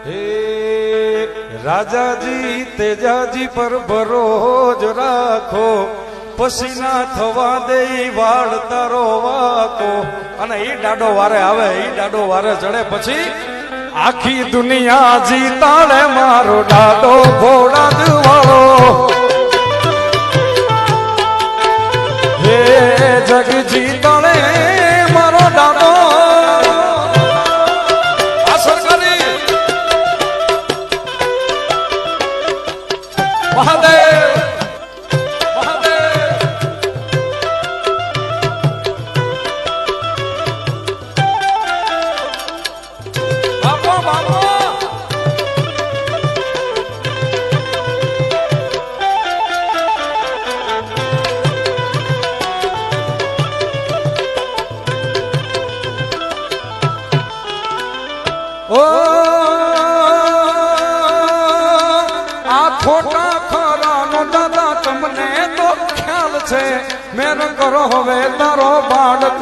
હે રાજાજી તેજાજી પર ભરોજ રાખો, પસીના થવા દે વાળ તારો વાકો. અને ઈ ડાડો વારે આવે, ઈ ડાડો વારે ચડે પછી આખી દુનિયા જીતાડે મારો ડાડો ઘોડા વાળો. હે જગ જીતાડે મારો ડાડો. આ સરકારી મહાદેવ ખોટા ખરાનો દાદા તમને તો ખ્યાલ છે. મેર કરો હવે તારો બાળક